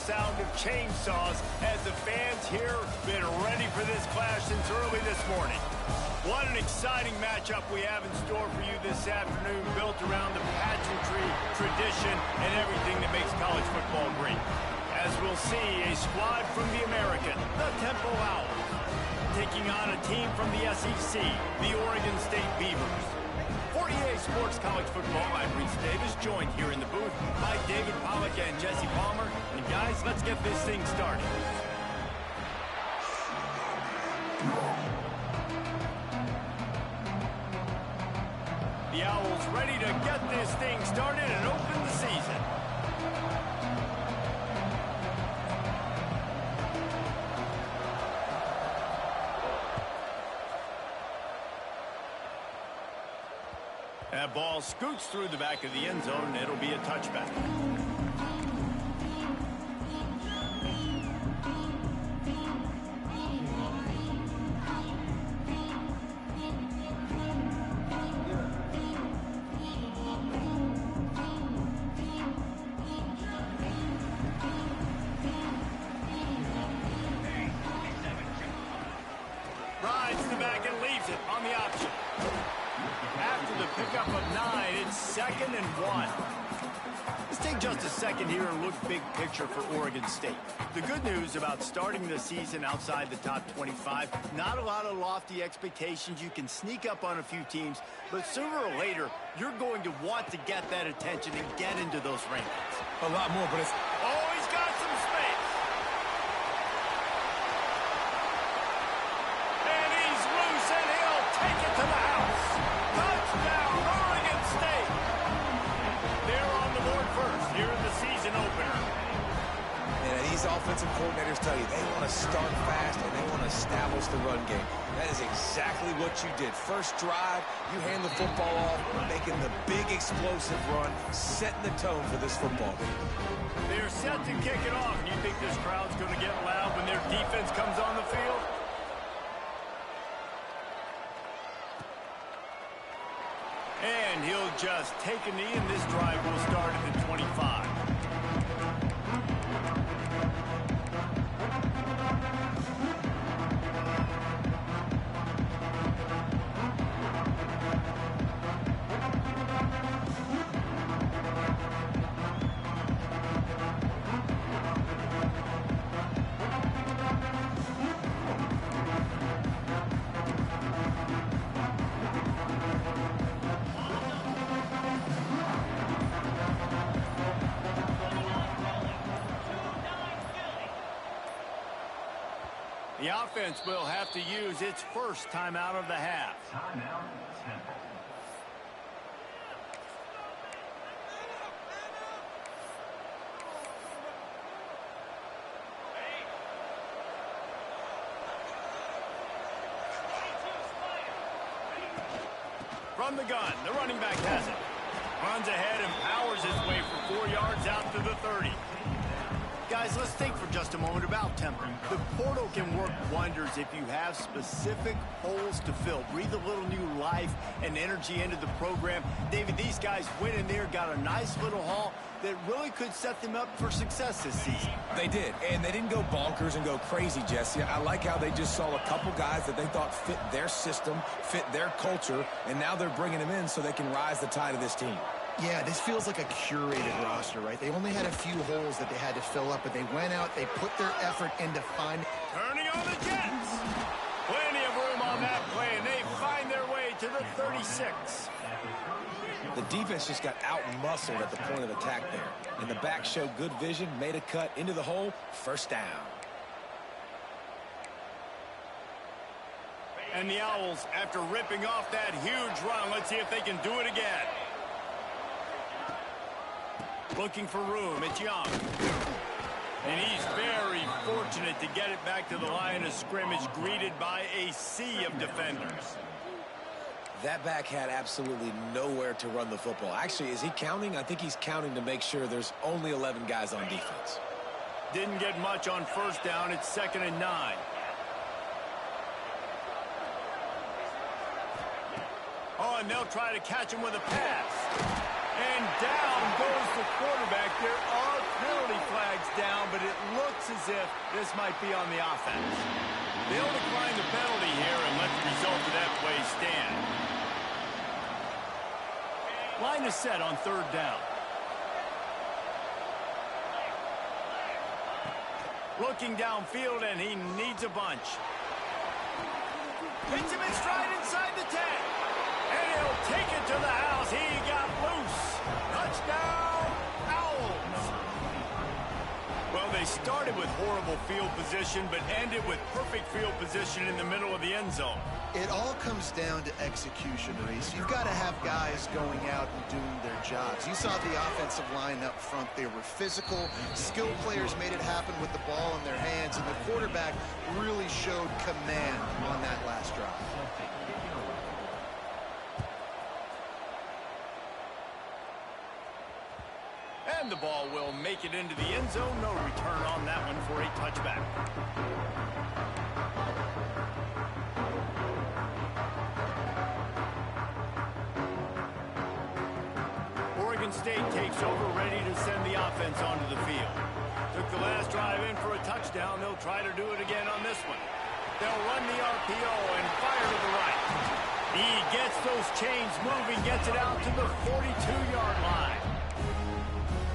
sound of chainsaws as the fans here been ready for this clash since early this morning. What an exciting matchup we have in store for you this afternoon, built around the pageantry, tradition, and everything that makes college football great. As we'll see, a squad from the American, the Temple Owls, taking on a team from the SEC, the Oregon State Beavers. For EA Sports College Football, I'm Reese Davis, joined here in the booth by David Pollack and Jesse Palmer. And guys, let's get this thing started. The Owls ready to get this thing started and open the season. That ball scoots through the back of the end zone, and it'll be a touchback. Rides the back and leaves it on the option. After the pickup of 9, it's 2nd and 1. Let's take just a second here and look big picture for Oregon State. The good news about starting the season outside the top 25, not a lot of lofty expectations. You can sneak up on a few teams, but sooner or later, you're going to want to get that attention and get into those rankings. A lot more, but it's... Oh, he's got some space. And he's loose, and he'll take it to the house. Touchdown, Oregon State! They're on the board first here in the season opener. And these offensive coordinators tell you they want to start fast and they want to establish the run game. That is exactly what you did. First drive, you hand the football off, making the big explosive run, setting the tone for this football game. They're set to kick it off. You think this crowd's going to get loud when their defense comes on the field? And he'll just take a knee, and this drive will start at the 25. The offense will have to use its first timeout of the half. Timeout, Temple. From the gun, the running back has it. Runs ahead and powers his way for 4 yards out to the 30. Guys, let's think for just a moment about Temple. The portal can work wonders if you have specific holes to fill. Breathe a little new life and energy into the program. David, these guys went in there, got a nice little haul that really could set them up for success this season. They did, and they didn't go bonkers and go crazy, Jesse. I like how they just saw a couple guys that they thought fit their system, fit their culture, and now they're bringing them in so they can rise the tide of this team. Yeah, this feels like a curated roster, right? They only had a few holes that they had to fill up, but they went out, they put their effort into finding... Turning on the Jets. Plenty of room on that play, and they find their way to the 36. The defense just got out-muscled at the point of attack there. And the back showed good vision, made a cut into the hole, first down. And the Owls, after ripping off that huge run, let's see if they can do it again. Looking for room, it's Young. And he's very fortunate to get it back to the line of scrimmage, greeted by a sea of defenders. That back had absolutely nowhere to run the football. Actually, is he counting? I think he's counting to make sure there's only 11 guys on defense. Didn't get much on first down. It's 2nd and 9. Oh, and they'll try to catch him with a pass. And down goes the quarterback. There are penalty flags down, but it looks as if this might be on the offense. They'll decline the penalty here and let the result of that play stand. Line is set on third down. Looking downfield, and he needs a bunch. Hits him in stride inside the 10. And he'll take it to the house. He got loose. Touchdown, Owls. Well, they started with horrible field position, but ended with perfect field position in the middle of the end zone. It all comes down to execution, Reese. You've got to have guys going out and doing their jobs. You saw the offensive line up front. They were physical. Skilled players made it happen with the ball in their hands, and the quarterback really showed command on that last drive. And the ball will make it into the end zone. No return on that one for a touchback. Oregon State takes over, ready to send the offense onto the field. Took the last drive in for a touchdown. They'll try to do it again on this one. They'll run the RPO and fire to the right. He gets those chains moving, gets it out to the 42-yard line.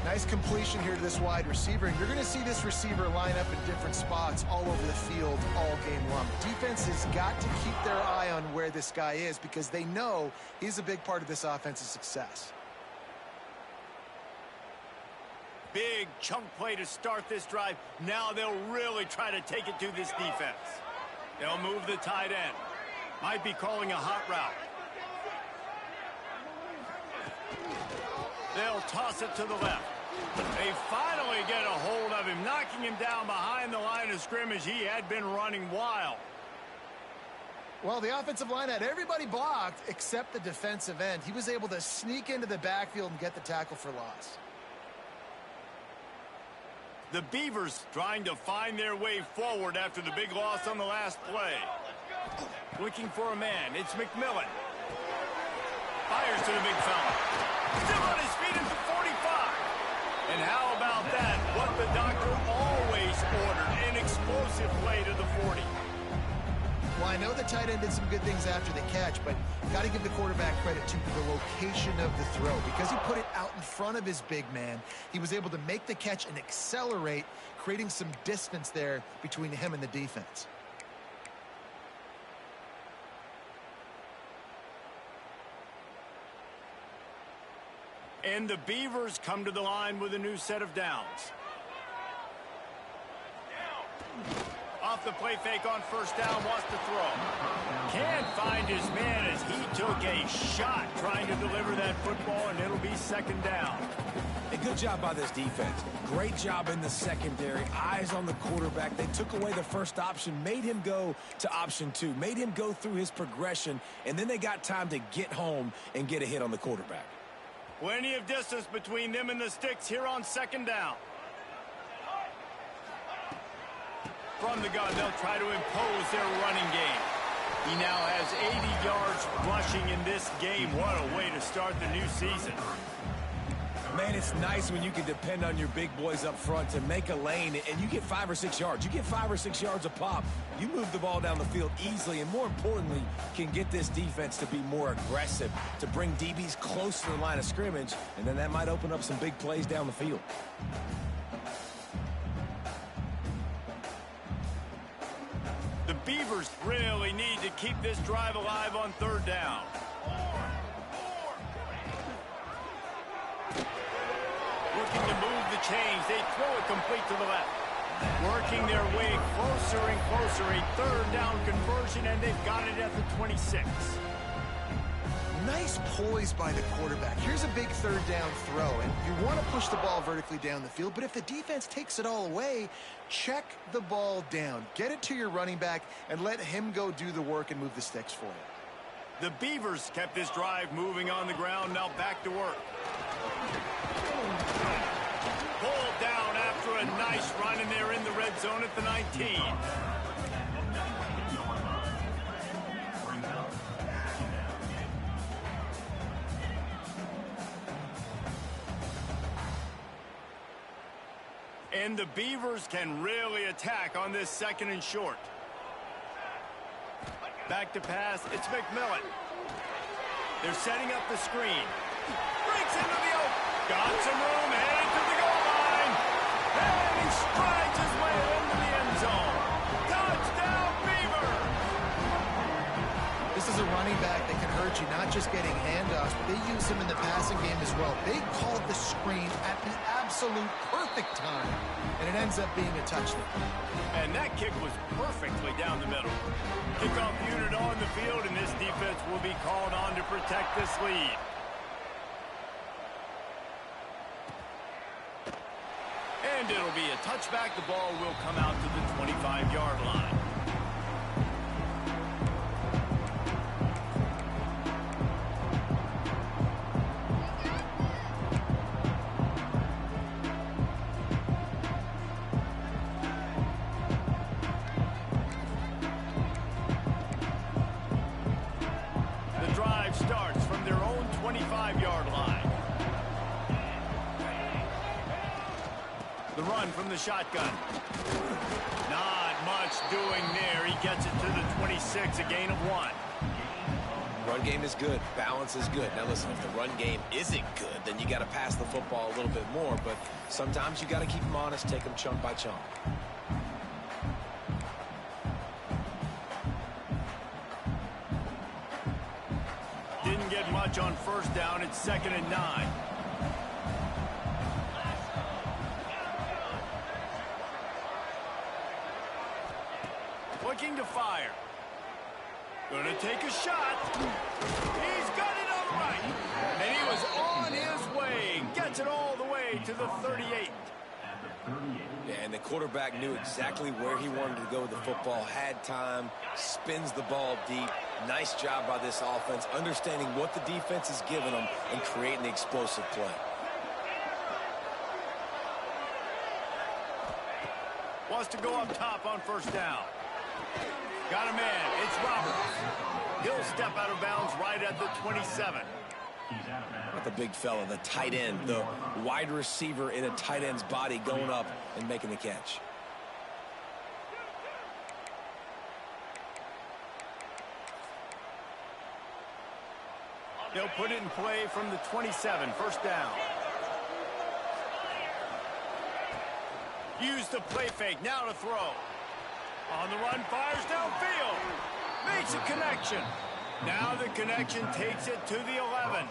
Nice completion here to this wide receiver, and you're going to see this receiver line up in different spots all over the field all game long. Defense has got to keep their eye on where this guy is because they know he's a big part of this offense's success. Big chunk play to start this drive. Now they'll really try to take it to this defense. They'll move the tight end. Might be calling a hot route. They'll toss it to the left. They finally get a hold of him, knocking him down behind the line of scrimmage. He had been running wild. Well, the offensive line had everybody blocked except the defensive end. He was able to sneak into the backfield and get the tackle for loss. The Beavers trying to find their way forward after the big loss on the last play. Looking for a man. It's McMillan. Fires to the big fella. Still on his feet at the 45. And how about that? What the doctor always ordered. An explosive play to the 40. Well, I know the tight end did some good things after the catch, but got to give the quarterback credit to the location of the throw. Because he put it out in front of his big man, he was able to make the catch and accelerate, creating some distance there between him and the defense. And the Beavers come to the line with a new set of downs. Off the play fake on first down, wants to throw. Can't find his man as he took a shot trying to deliver that football, and it'll be second down. A good job by this defense. Great job in the secondary. Eyes on the quarterback. They took away the first option, made him go to option 2, made him go through his progression, and then they got time to get home and get a hit on the quarterback. Plenty of distance between them and the sticks here on second down. From the gun, they'll try to impose their running game. He now has 80 yards rushing in this game. What a way to start the new season. Man, it's nice when you can depend on your big boys up front to make a lane, and you get 5 or 6 yards. You get 5 or 6 yards a pop. You move the ball down the field easily, and more importantly, can get this defense to be more aggressive, to bring DBs close to the line of scrimmage, and then that might open up some big plays down the field. The Beavers really need to keep this drive alive on third down. Looking to move the chains. They throw it complete to the left. Working their way closer and closer. A third down conversion, and they've got it at the 26. Nice poise by the quarterback. Here's a big third down throw, and you want to push the ball vertically down the field, but if the defense takes it all away, check the ball down. Get it to your running back and let him go do the work and move the sticks for you. The Beavers kept this drive moving on the ground. Now back to work. Pulled down after a nice run, and they're in the red zone at the 19. And And the Beavers can really attack on this 2nd and short. Back to pass, it's McMillan. They're setting up the screen. Breaks into the open. Got some room, headed to the goal line. And he strides his way into the end zone. Touchdown, Beaver! This is a running back that can hurt you, not just getting handoffs, but they use him in the passing game as well. They called the screen at the absolute perfect time, and it ends up being a touchdown. And that kick was perfectly down the middle. Kickoff unit on the field, and this defense will be called on to protect this lead. And it'll be a touchback. The ball will come out to the 25-yard line. The drive starts from their own 25-yard line. The run from the shotgun. Not much doing there. He gets it to the 26, a gain of 1. Run game is good. Balance is good. Now listen, if the run game isn't good, then you got to pass the football a little bit more. But sometimes you got to keep them honest, take them chunk by chunk. Didn't get much on 1st down. It's 2nd and 9. Looking to fire. Gonna take a shot. He's got it all right. And he was on his way. Gets it all the way to the 38. Yeah, and the quarterback knew exactly where he wanted to go with the football, had time, spins the ball deep. Nice job by this offense, understanding what the defense is giving them and creating the explosive play. Wants to go up top on 1st down. Got a man. It's Roberts. He'll step out of bounds right at the 27. Not the big fella, the tight end, the wide receiver in a tight end's body going up and making the catch. They'll put it in play from the 27, 1st down. Use the play fake, now to throw. On the run, fires downfield. Makes a connection. Now the connection takes it to the 11.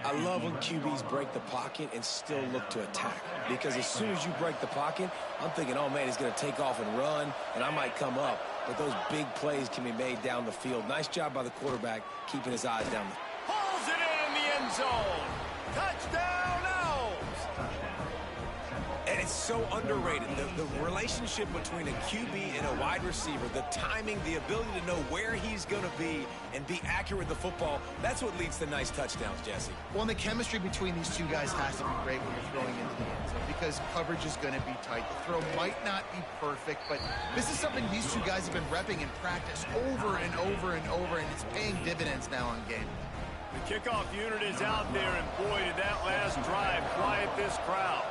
I love when QBs break the pocket and still look to attack. Because as soon as you break the pocket, I'm thinking, oh, man, he's going to take off and run, and I might come up. But those big plays can be made down the field. Nice job by the quarterback, keeping his eyes down the field. Pulls it in the end zone. Touchdown, Owls. And it's so underrated. The relationship between a QB and a wide receiver, the timing, the ability to know where he's going to be and be accurate with the football, that's what leads to nice touchdowns, Jesse. Well, and the chemistry between these two guys has to be great when you're throwing into the end zone because coverage is going to be tight. The throw might not be perfect, but this is something these two guys have been repping in practice over and over and over, and it's paying dividends now on game. The kickoff unit is out there, and boy, did that last drive quiet this crowd.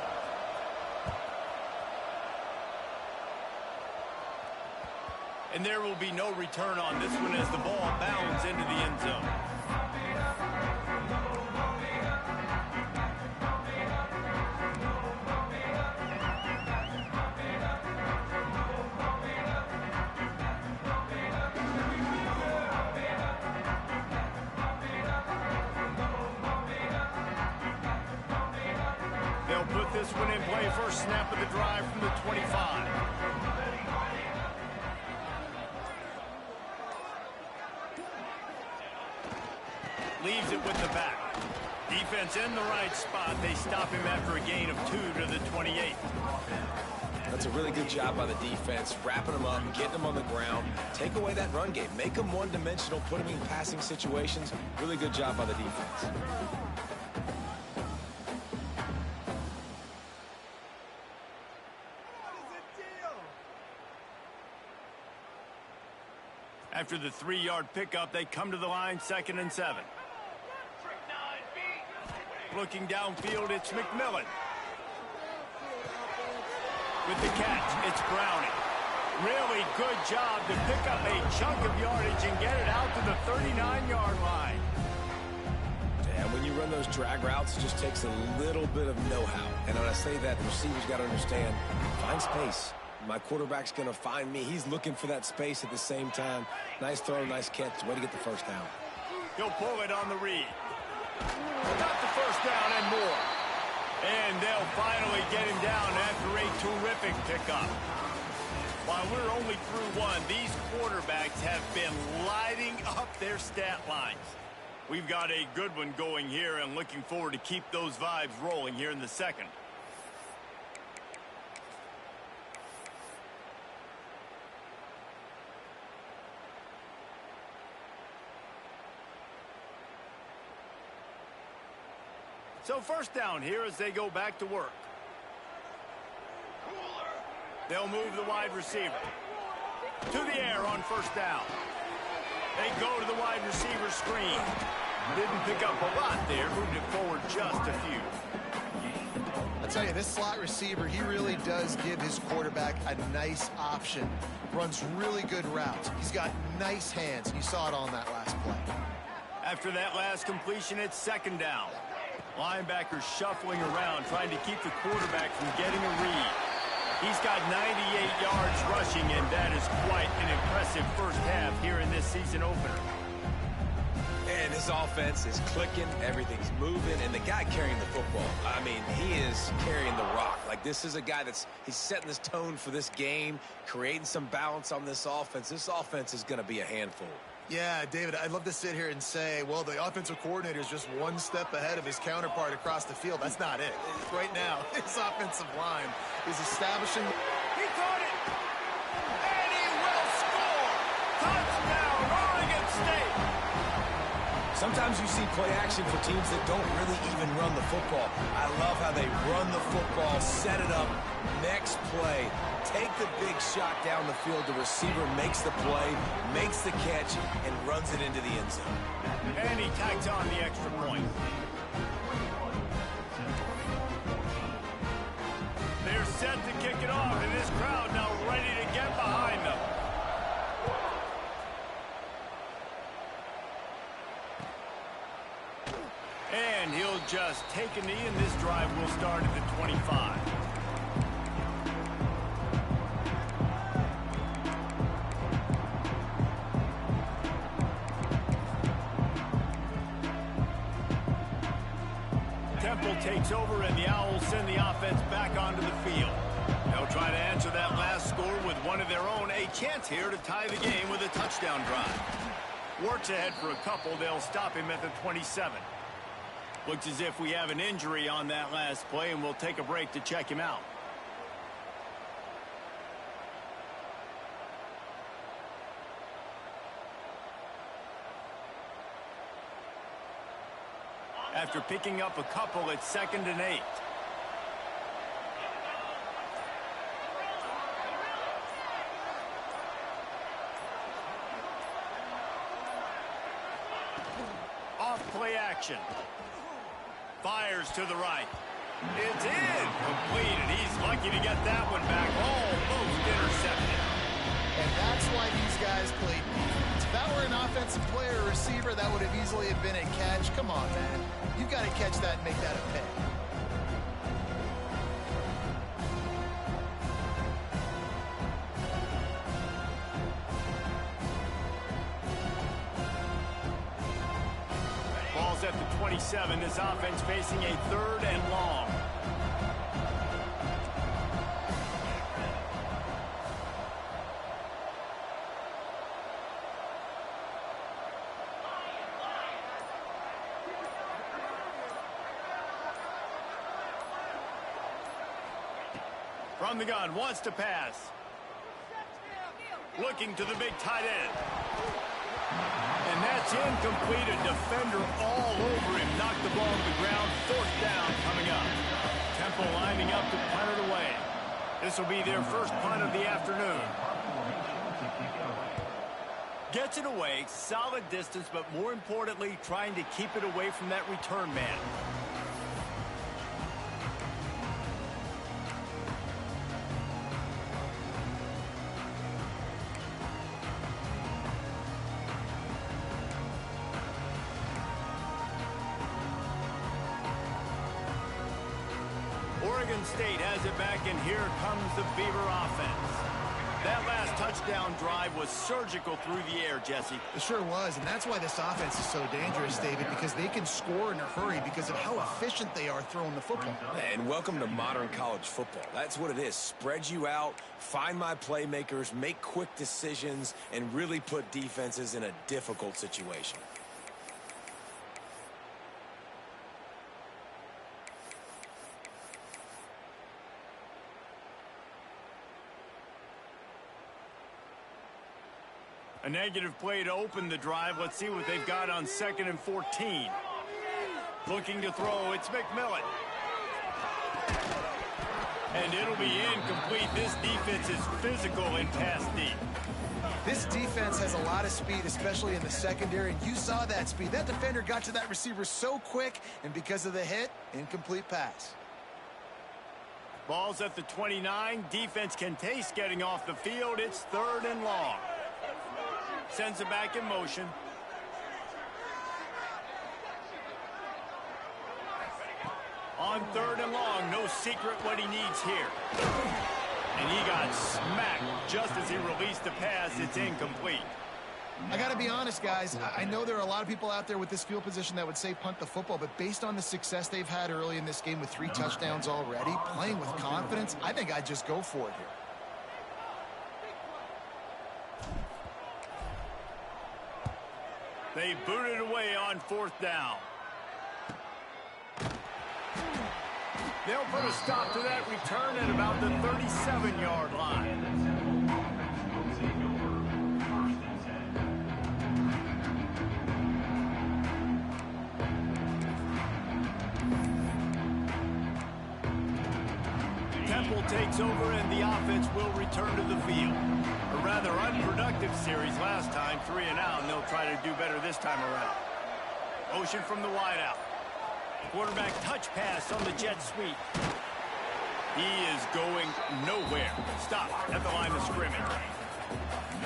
And there will be no return on this one as the ball bounds into the end zone. They'll put this one in play. First snap of the drive from the 25. Leaves it with the back. Defense in the right spot. They stop him after a gain of 2 to the 28. That's a really good job by the defense, wrapping them up, getting them on the ground. Take away that run game. Make them one-dimensional, put them in passing situations. Really good job by the defense. After the 3-yard pickup, they come to the line, 2nd and 7. Looking downfield, it's McMillan. With the catch, it's Browning. Really good job to pick up a chunk of yardage and get it out to the 39-yard line. And when you run those drag routes, it just takes a little bit of know-how. And when I say that, the receiver's got to understand, find space. My quarterback's going to find me. He's looking for that space at the same time. Nice throw, nice catch. Way to get the first down. He'll pull it on the read. Got the first down and more. And they'll finally get him down after a terrific pickup. While we're only through one, these quarterbacks have been lighting up their stat lines. We've got a good one going here and looking forward to keep those vibes rolling here in the second. So first down here as they go back to work. They'll move the wide receiver to the air on first down. They go to the wide receiver screen. Didn't pick up a lot there, moved it forward just a few. I tell you, this slot receiver, he really does give his quarterback a nice option. Runs really good routes. He's got nice hands. You saw it on that last play. After that last completion, it's second down. Linebackers shuffling around, trying to keep the quarterback from getting a read. He's got 98 yards rushing, and that is quite an impressive first half here in this season opener. And this offense is clicking, everything's moving, and the guy carrying the football, I mean, he is carrying the rock. Like, this is a guy he's setting this tone for this game, creating some balance on this offense. This offense is going to be a handful. Yeah, David, I'd love to sit here and say, well, the offensive coordinator is just one step ahead of his counterpart across the field. That's not it. Right now, his offensive line is establishing. He caught it, and he will score. Touchdown, Oregon State. Sometimes you see play action for teams that don't really even run the football. I love how they run the football, set it up, next play, take the big shot down the field. The receiver makes the play, makes the catch, and runs it into the end zone. And he tags on the extra point. They're set to kick it off, and this crowd now ready to get behind them. And he'll just take a knee, and this drive will start at the 25. Temple takes over, and the Owls send the offense back onto the field. They'll try to answer that last score with one of their own. A chance here to tie the game with a touchdown drive. Works ahead for a couple. They'll stop him at the 27. Looks as if we have an injury on that last play, and we'll take a break to check him out. After picking up a couple, it's 2nd and 8. Off play action. Fires to the right. It's in. Completed. He's lucky to get that one back. Almost intercepted. And that's why these guys played defense. If that were an offensive player or receiver, that would have easily have been a catch. Come on, man. You've got to catch that and make that a pick. Ball's at the 27. This offense facing a 3rd and long. From the gun, wants to pass. Looking to the big tight end. And that's incomplete. A defender all over him. Knocked the ball to the ground. 4th down coming up. Temple lining up to punt it away. This will be their first punt of the afternoon. Gets it away. Solid distance, but more importantly, trying to keep it away from that return man. Oregon State has it back, and here comes the Beaver offense. That last touchdown drive was surgical through the air, Jesse. It sure was, and that's why this offense is so dangerous, David, because they can score in a hurry because of how efficient they are throwing the football. And welcome to modern college football. That's what it is. Spread you out, find my playmakers, make quick decisions, and really put defenses in a difficult situation. A negative play to open the drive. Let's see what they've got on 2nd and 14. Looking to throw, it's McMillan. And it'll be incomplete. This defense is physical and pass deep. This defense has a lot of speed, especially in the secondary, and you saw that speed. That defender got to that receiver so quick, and because of the hit, incomplete pass. Ball's at the 29. Defense can taste getting off the field. It's 3rd and long. Sends it back in motion. On 3rd and long, no secret what he needs here. And he got smacked just as he released the pass. It's incomplete. I got to be honest, guys. I know there are a lot of people out there with this field position that would say punt the football, but based on the success they've had early in this game with 3 touchdowns already, playing with confidence, I think I'd just go for it here. They booted away on 4th down. They'll put a stop to that return at about the 37-yard line. Temple takes over and the offense will return to the field. A rather unproductive series last time, 3 and out, and they'll try to do better this time around. Motion from the wideout. Quarterback touch pass on the jet sweep. He is going nowhere. Stop at the line of scrimmage.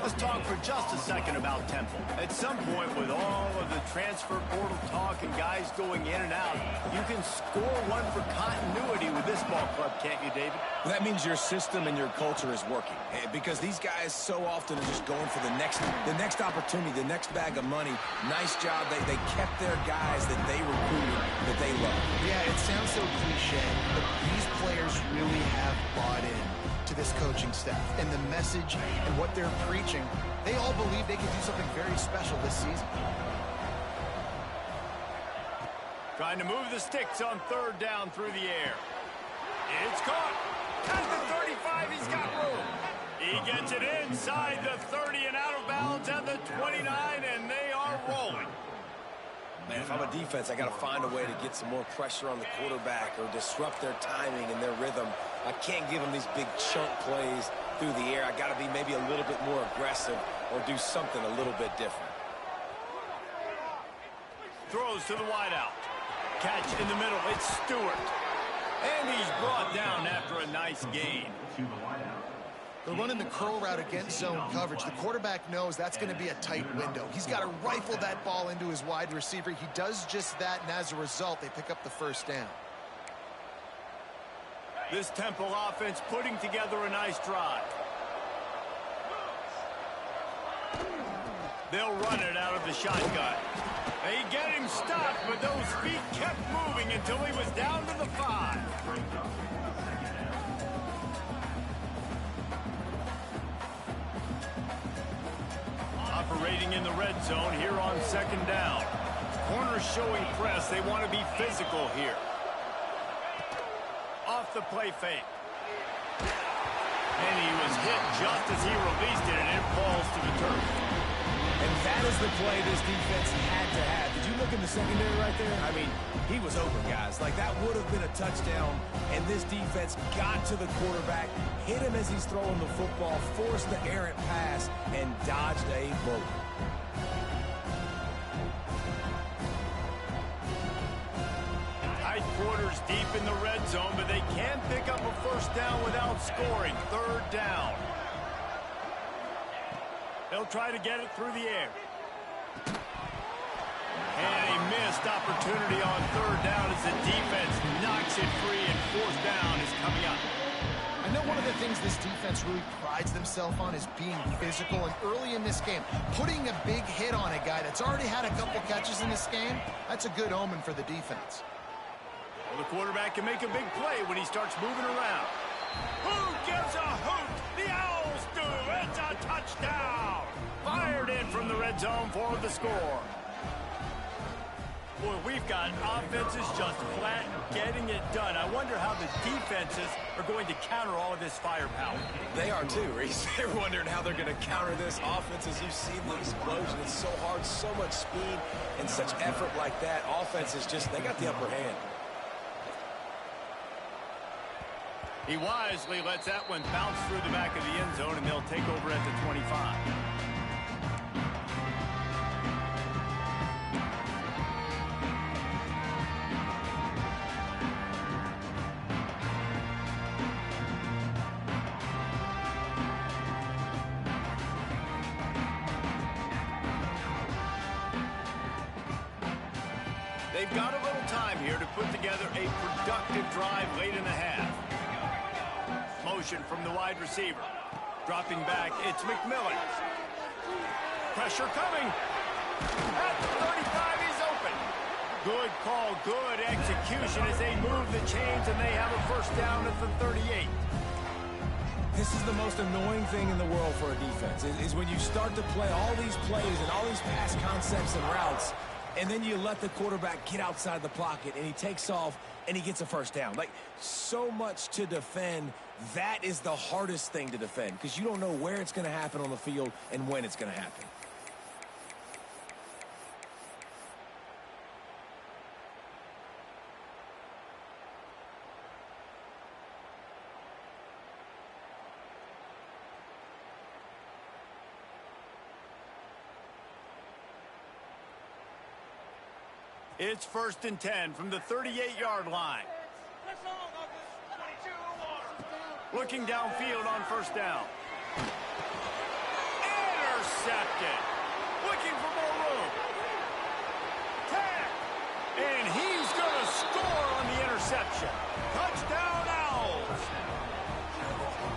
Let's talk for just a second about Temple. At some point, with all of the transfer portal talk and guys going in and out, you can score one for continuity with this ball club, can't you, David? Well, that means your system and your culture is working, because these guys so often are just going for the next opportunity, the next bag of money. Nice job. They kept their guys that they recruited, that they love. Yeah, it sounds so cliche, but these players really have bought in to this coaching staff and the message and what they're preaching. They all believe they can do something very special this season. Trying to move the sticks on 3rd down through the air. It's caught. At the 35, he's got room. He gets it inside the 30 and out of bounds at the 29, and they are rolling. Man, if I'm a defense, I got to find a way to get some more pressure on the quarterback or disrupt their timing and their rhythm. I can't give them these big chunk plays through the air. I got to be maybe a little bit more aggressive or do something a little bit different. Throws to the wideout. Catch in the middle. It's Stewart. And he's brought down after a nice gain. They're running the curl route against zone coverage. The quarterback knows that's going to be a tight window. He's got to rifle that ball into his wide receiver. He does just that, and as a result, they pick up the 1st down. This Temple offense putting together a nice drive. They'll run it out of the shotgun. They get him stopped, but those feet kept moving until he was down to the 5. Operating in the red zone here on 2nd down. Corners showing press. They want to be physical here. Off the play fake. And he was hit just as he released it, and it falls to the turf. And that is the play this defense had to have. Did you look in the secondary right there? I mean, he was open, guys. Like, that would have been a touchdown, and this defense got to the quarterback, hit him as he's throwing the football, forced the errant pass, and dodged a bullet. Tight quarters deep in the red zone, but they can pick up a 1st down without scoring. 3rd down. They'll try to get it through the air. And he missed opportunity on third down as the defense knocks it free, and fourth down is coming up. I know one of the things this defense really prides themselves on is being physical, and early in this game, putting a big hit on a guy that's already had a couple catches in this game, that's a good omen for the defense. Well, the quarterback can make a big play when he starts moving around. Who gives a hoot? The Owls do. It's a touchdown. Fired in from the red zone for the score. Boy, we've got offenses just flat getting it done. I wonder how the defenses are going to counter all of this firepower. They are too, Reese. They're wondering how they're going to counter this offense. As you see the explosion, it's so hard, so much speed, and such effort like that. Offense is just, they got the upper hand. He wisely lets that one bounce through the back of the end zone, and they'll take over at the 25. They've got a little time here to put together a productive drive late in the half. Motion from the wide receiver. Dropping back, it's McMillan. Pressure coming. At the 35, he's open. Good call, good execution as they move the chains, and they have a first down at the 38. This is the most annoying thing in the world for a defense, is when you start to play all these plays and all these pass concepts and routes, and then you let the quarterback get outside the pocket, and he takes off, and he gets a first down. Like, so much to defend. That is the hardest thing to defend, because you don't know where it's going to happen on the field and when it's going to happen. It's 1st and 10 from the 38-yard line. Looking downfield on first down. Intercepted. Looking for more room. Tag. And he's going to score on the interception. Touchdown, Owls.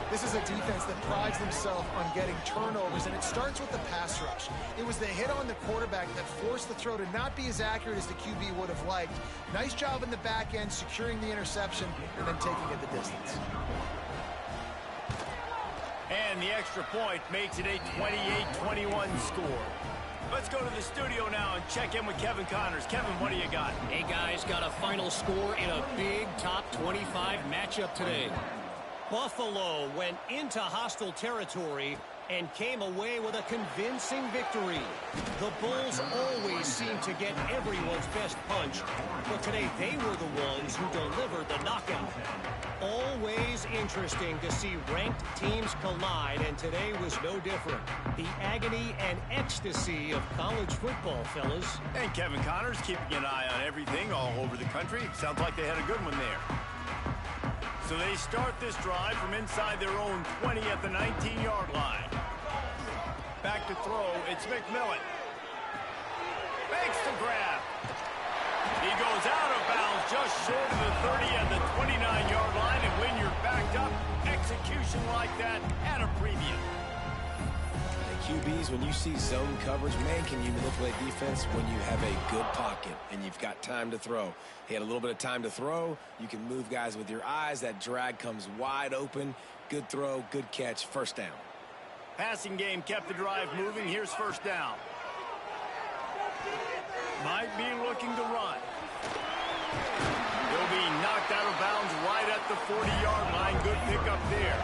This is a defense that prides themselves on getting turnovers, and it starts with the pass rush. It was the hit on the quarterback that forced the throw to not be as accurate as the QB would have liked. Nice job in the back end, securing the interception, and then taking it the distance. And the extra point makes it a 28-21 score. Let's go to the studio now and check in with Kevin Connors. Kevin, what do you got? Hey, guys, got a final score in a big top 25 matchup today. Buffalo went into hostile territory and came away with a convincing victory. The Bulls always seem to get everyone's best punch, but today they were the ones who delivered the knockout. Always interesting to see ranked teams collide, and today was no different. The agony and ecstasy of college football, fellas. And Kevin Connors keeping an eye on everything all over the country. Sounds like they had a good one there. So they start this drive from inside their own 20 at the 19-yard line. Back to throw, it's McMillan. Makes the grab. He goes out of bounds just short of the 30 at the 29-yard line, and when you're backed up, execution like that at a premium. QBs, when you see zone coverage, man, can you manipulate defense when you have a good pocket and you've got time to throw. He had a little bit of time to throw. You can move guys with your eyes. That drag comes wide open. Good throw, good catch, first down. Passing game kept the drive moving. Here's first down. Might be looking to run. He'll be knocked out of bounds right at the 40-yard line. Good pickup there.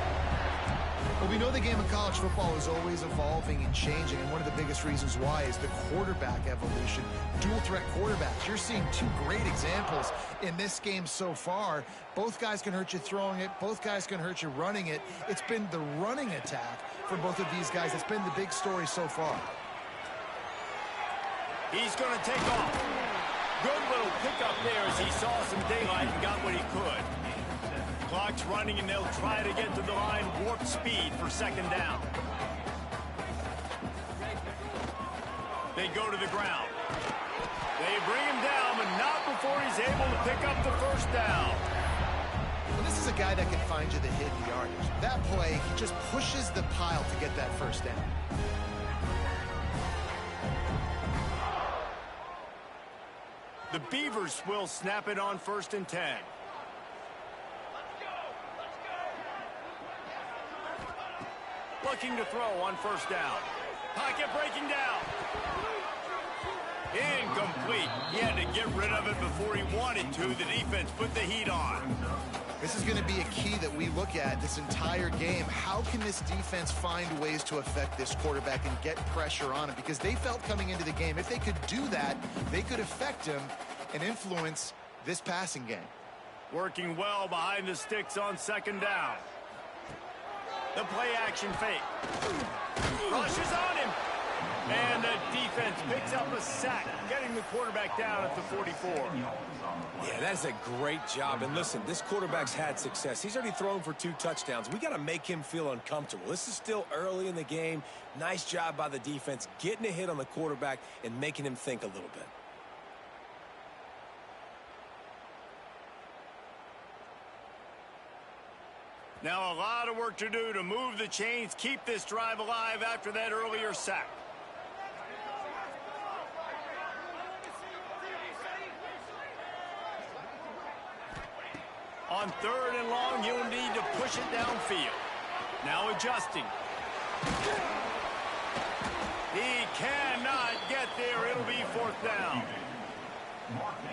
Well, we know the game of college football is always evolving and changing, and one of the biggest reasons why is the quarterback evolution. Dual threat quarterbacks. You're seeing two great examples in this game so far. Both guys can hurt you throwing it. Both guys can hurt you running it. It's been the running attack for both of these guys that's been the big story so far. He's going to take off. Good little pickup there as he saw some daylight and got what he could. Clock's running, and they'll try to get to the line warp speed for second down. They go to the ground. They They bring him down, but not before he's able to pick up the first down. Well, this is a guy that can find you the hidden yardage. That play, he just pushes the pile to get that first down. The Beavers will snap it on 1st and 10. Looking to throw on 1st down. Pocket breaking down. Incomplete. He had to get rid of it before he wanted to. The defense put the heat on. This is going to be a key that we look at this entire game. How can this defense find ways to affect this quarterback and get pressure on him? Because they felt coming into the game, if they could do that, they could affect him and influence this passing game. Working well behind the sticks on 2nd down. The play action fake. Rushes on him. And the defense picks up a sack, getting the quarterback down at the 44. Yeah, that's a great job. And listen, this quarterback's had success. He's already thrown for 2 touchdowns. We got to make him feel uncomfortable. This is still early in the game. Nice job by the defense, getting a hit on the quarterback and making him think a little bit. Now a lot of work to do to move the chains, keep this drive alive after that earlier sack. On 3rd and long, he'll need to push it downfield. Now adjusting. He cannot get there. It'll be 4th down.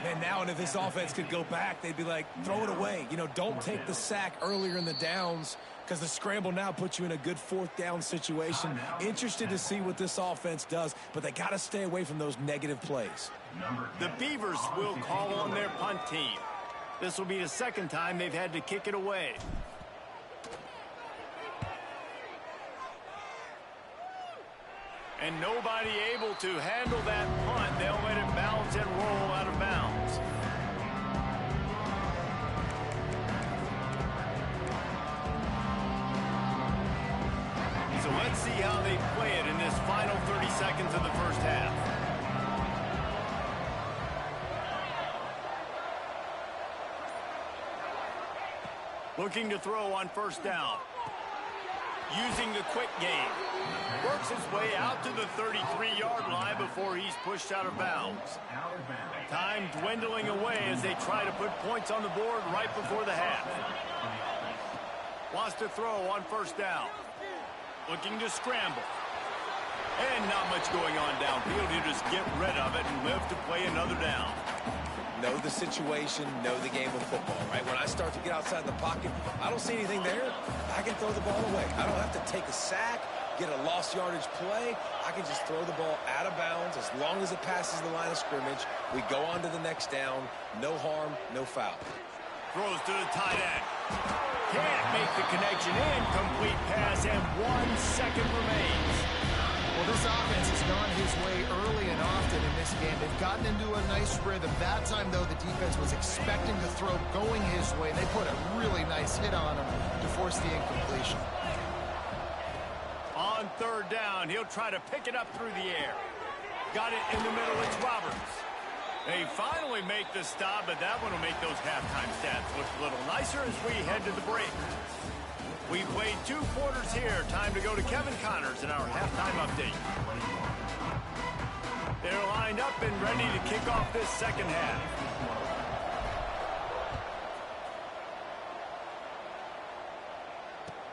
Man, now and if this offense could go back, they'd be like, throw it away. You know, don't take the sack earlier in the downs because the scramble now puts you in a good 4th down situation. Interested to see what this offense does, but they got to stay away from those negative plays. The Beavers will call on their punt team. This will be the 2nd time they've had to kick it away. And nobody able to handle that punt. They'll let it bounce and roll out of bounds. So let's see how they play it in this final 30 seconds of the first half. Looking to throw on 1st down. Using the quick game. Works his way out to the 33-yard line before he's pushed out of bounds. Time dwindling away as they try to put points on the board right before the half. Wants to throw on 1st down. Looking to scramble. And not much going on downfield. You just get rid of it and live to play another down. Know the situation, know the game of football, right? When I start to get outside the pocket, I don't see anything there. I can throw the ball away. I don't have to take a sack, get a lost yardage play. I can just throw the ball out of bounds as long as it passes the line of scrimmage. We go on to the next down. No harm, no foul. Throws to the tight end. Can't make the connection. Incomplete pass, and 1 second remains. Well, this offense has gone his way early and often in this game. They've gotten into a nice rhythm. That time, though, the defense was expecting the throw going his way. They put a really nice hit on him to force the incompletion. On 3rd down, he'll try to pick it up through the air. Got it in the middle. It's Roberts. They finally make the stop, but that one will make those halftime stats look a little nicer as we head to the break. We played 2 quarters here. Time to go to Kevin Connors in our halftime update. They're lined up and ready to kick off this 2nd half.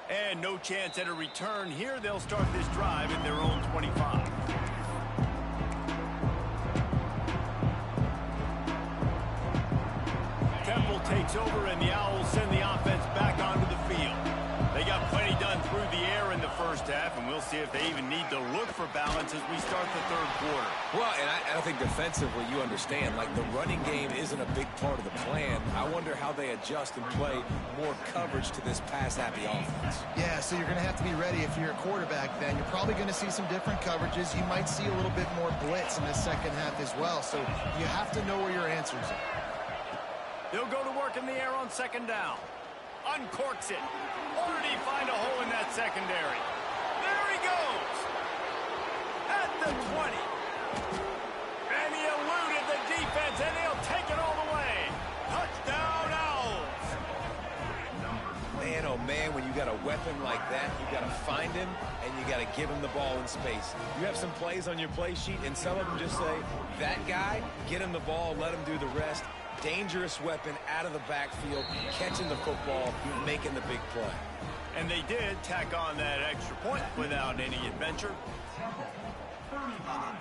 And no chance at a return here. They'll start this drive at their own 25. Temple takes over, and the Owls send the offense back onto the field. They got plenty done through the air in the first half, and we'll see if they even need to look for balance as we start the 3rd quarter. Well, and I think defensively, you understand, like the running game isn't a big part of the plan. I wonder how they adjust and play more coverage to this pass-happy offense. Yeah, so you're going to have to be ready if you're a quarterback then. You're probably going to see some different coverages. You might see a little bit more blitz in the 2nd half as well, so you have to know where your answers are. They'll go to work in the air on 2nd down. Uncorks it. Or did he find a hole in that secondary? There he goes. At the 20. And he eluded the defense. you got a weapon like that, you got to find him, and you got to give him the ball in space. You have some plays on your play sheet, and some of them just say, that guy, get him the ball, let him do the rest. Dangerous weapon out of the backfield, catching the football, making the big play. And they did tack on that extra point without any adventure. 35,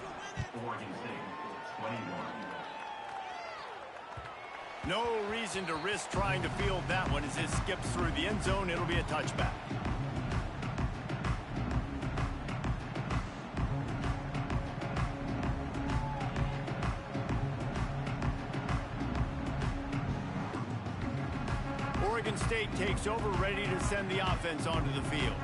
Oregon State, 21. No reason to risk trying to field that one as it skips through the end zone. It'll be a touchback. Oregon State takes over, ready to send the offense onto the field.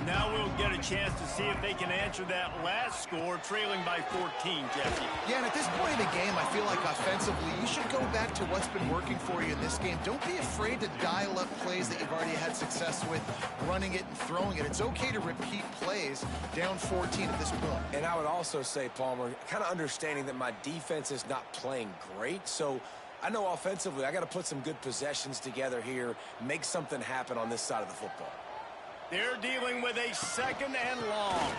Now we'll get a chance to see if they can answer that last score, trailing by 14, Jesse. Yeah, and at this point in the game, I feel like offensively, you should go back to what's been working for you in this game. Don't be afraid to dial up plays that you've already had success with, running it and throwing it. It's okay to repeat plays down 14 at this point. And I would also say, Palmer, kind of understanding that my defense is not playing great, so I know offensively I got to put some good possessions together here, make something happen on this side of the football. They're dealing with a second and long.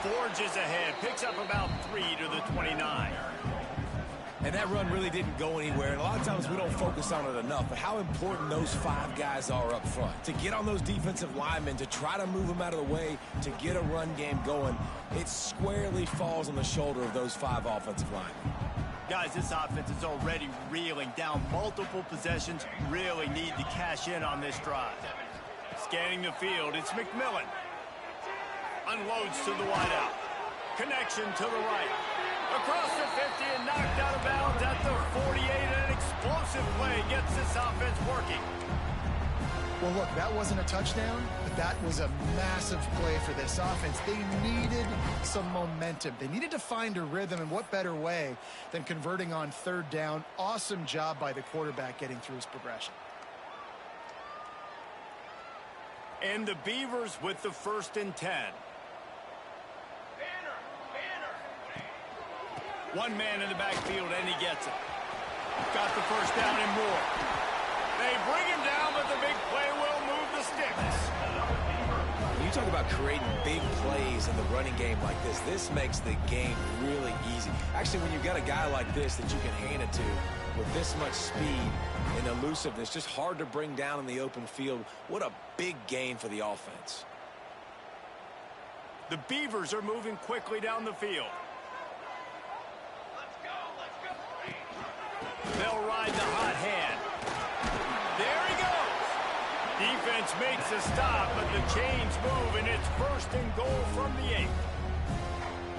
Forges ahead, picks up about 3 to the 29. And that run really didn't go anywhere. And a lot of times we don't focus on it enough, but how important those 5 guys are up front. To get on those defensive linemen, to try to move them out of the way, to get a run game going, it squarely falls on the shoulder of those 5 offensive linemen. Guys, this offense is already reeling down multiple possessions. Really need to cash in on this drive. Scanning the field, it's McMillan. Unloads to the wideout. Connection to the right. Across the 50 and knocked out of bounds at the 48. An explosive play gets this offense working. Well, look, that wasn't a touchdown, but that was a massive play for this offense. They needed some momentum. They needed to find a rhythm, and what better way than converting on third down. Awesome job by the quarterback getting through his progression. And the Beavers with the 1st and 10. One man in the backfield, and he gets it. Got the first down and more. They bring him down, but the big play will move the sticks. You talk about creating big plays in the running game like this. This makes the game really easy. Actually, when you've got a guy like this that you can hand it to with this much speed and elusiveness, just hard to bring down in the open field. What a big gain for the offense. The Beavers are moving quickly down the field. They'll ride the hot hand. There he goes. Defense makes a stop, but the chains move, and it's 1st and goal from the 8.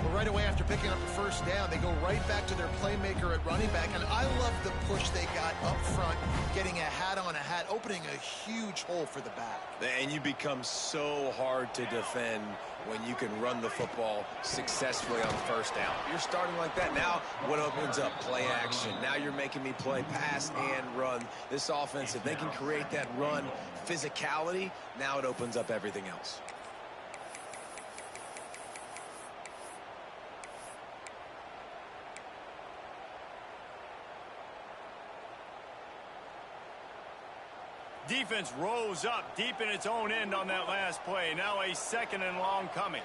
Well, right away after picking up the first down, they go right back to their playmaker at running back, and I love the push they got up front, getting a hat on a hat, opening a huge hole for the back. And you become so hard to defend when you can run the football successfully on first down. You're starting like that. Now what opens up? Play action. Now you're making me play pass and run. This offense, if they can create that run physicality, now it opens up everything else. Defense rose up deep in its own end on that last play. Now a 2nd and long coming.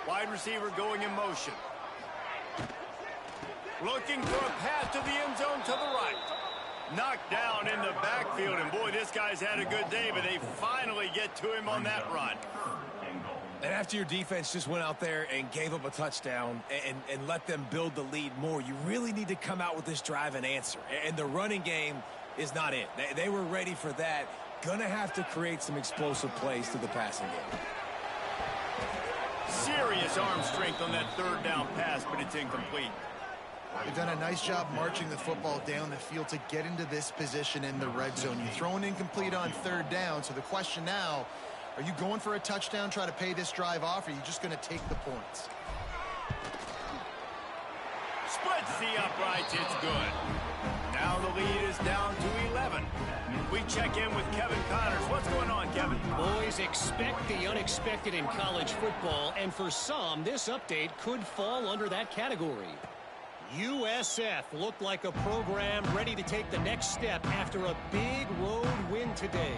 Wide receiver going in motion. Looking for a pass to the end zone to the right. Knocked down in the backfield, and boy, this guy's had a good day, but they finally get to him on that run. And after your defense just went out there and gave up a touchdown and let them build the lead more, you really need to come out with this drive and answer. And the running game is not it. They were ready for that. Gonna have to create some explosive plays through the passing game. Serious arm strength on that 3rd down pass, but it's incomplete. They've done a nice job marching the football down the field to get into this position in the red zone. You throw an incomplete on 3rd down, so the question now, are you going for a touchdown, try to pay this drive off, or are you just going to take the points? Splits the uprights, it's good. Now the lead is down to 11. We check in with Kevin Connors. What's going on, Kevin? Boys, expect the unexpected in college football, and for some, this update could fall under that category. USF looked like a program ready to take the next step after a big road win today.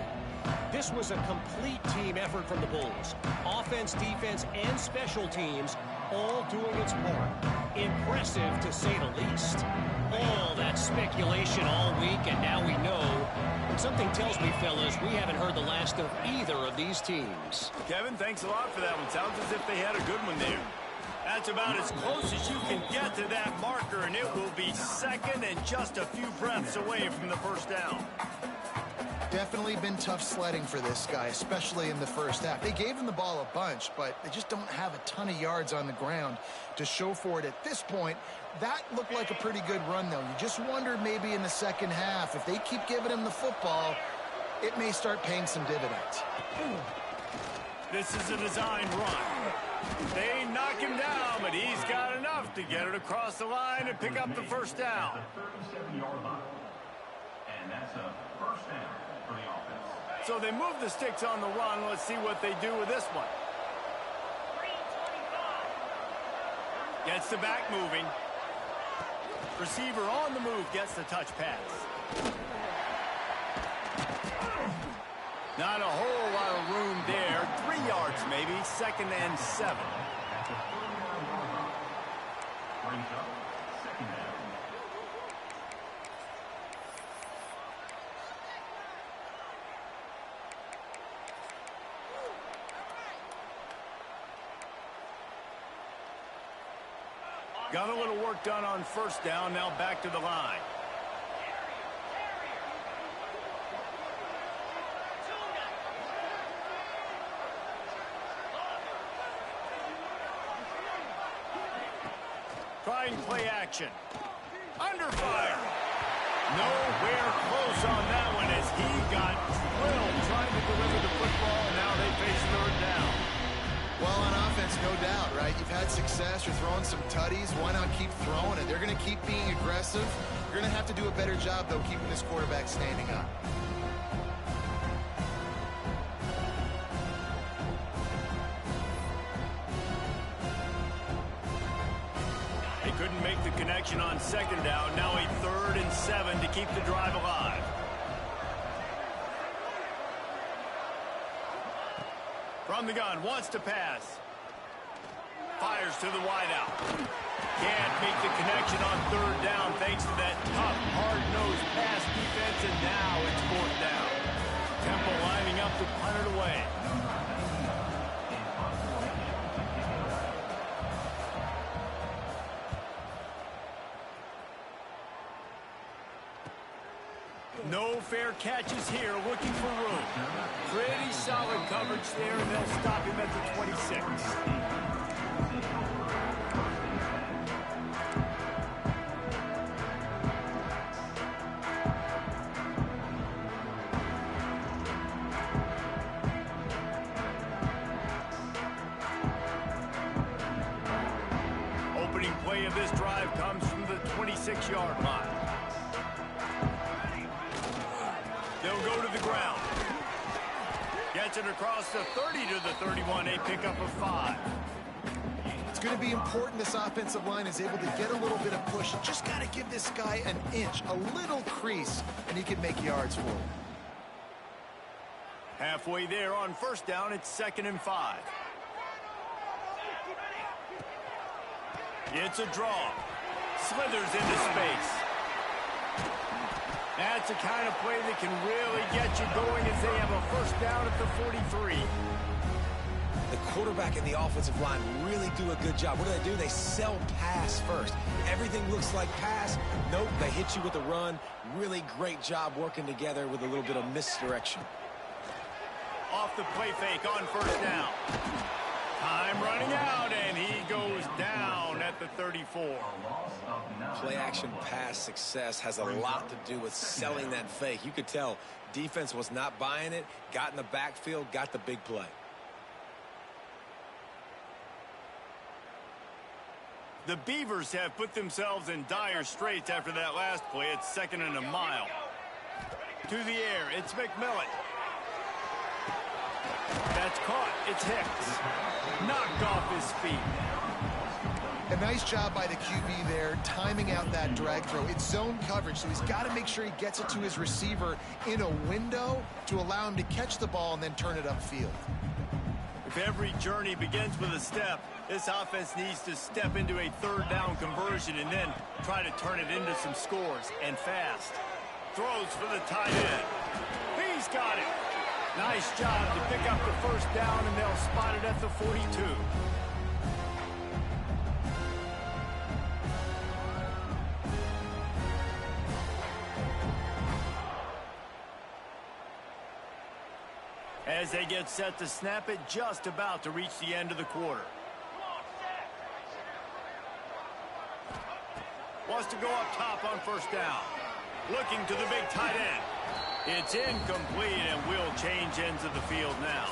This was a complete team effort from the Bulls. Offense, defense, and special teams all doing its part. Impressive, to say the least. All that speculation all week, and now we know. And something tells me, fellas, we haven't heard the last of either of these teams. Kevin, thanks a lot for that one. Sounds as if they had a good one there. That's about as close as you can get to that marker, and it will be second and just a few breaths away from the first down. Definitely been tough sledding for this guy, especially in the first half. They gave him the ball a bunch, but they just don't have a ton of yards on the ground to show for it at this point. That looked like a pretty good run, though. You just wonder maybe in the second half, if they keep giving him the football, it may start paying some dividends. This is a designed run. They knock him down, but he's got enough to get it across the line and pick up the first down. The 37-yard line. And that's a first down for the offense. So they move the sticks on the run. Let's see what they do with this one. Gets the back moving. Receiver on the move gets the touch pass. Not a whole lot of room there. 3 yards maybe. 2nd and 7. Brings up second down. Got a little work done on first down. Now back to the line. Trying play action. Under fire. Nowhere close on that one as he got drilled trying to deliver the football. Now they face third down. Well, on offense, no doubt, right? You've had success. You're throwing some tutties. Why not keep throwing it? They're going to keep being aggressive. You're going to have to do a better job, though, keeping this quarterback standing up. They couldn't make the connection on second down. Now a 3rd and 7 to keep the drive alive. From the gun, wants to pass. Fires to the wideout. Can't make the connection on third down thanks to that tough, hard-nosed pass defense, and now it's 4th down. Temple lining up to punt it away. No fair catches here, looking for room. Pretty solid coverage there, and they'll stop him at the 26. Opening play of this drive comes from the 26-yard line. They'll go to the ground. Gets it across the 30 to the 31. A pickup of 5. It's going to be important this offensive line is able to get a little bit of push. You just got to give this guy an inch, a little crease, and he can make yards for him. Halfway there on first down, it's 2nd and 5. It's a draw. Slithers into space. That's the kind of play that can really get you going as they have a first down at the 43. The quarterback and the offensive line really do a good job. What do? They sell pass first. Everything looks like pass. Nope, they hit you with a run. Really great job working together with a little bit of misdirection. Off the play fake on first down. Time running out, and he goes down at the 34. Play action pass success has a lot to do with selling that fake. You could tell defense was not buying it, got in the backfield, got the big play. The Beavers have put themselves in dire straits after that last play. It's 2nd and a mile. To the air, it's McMillan. That's caught. It's Hicks. Knocked off his feet. A nice job by the QB there, timing out that drag throw. It's zone coverage, so he's got to make sure he gets it to his receiver in a window to allow him to catch the ball and then turn it upfield. If every journey begins with a step, this offense needs to step into a third down conversion and then try to turn it into some scores, and fast. Throws for the tight end. He's got it. Nice job to pick up the first down, and they'll spot it at the 42. As they get set to snap it, just about to reach the end of the quarter. Wants to go up top on first down. Looking to the big tight end. It's incomplete, and will change ends of the field now.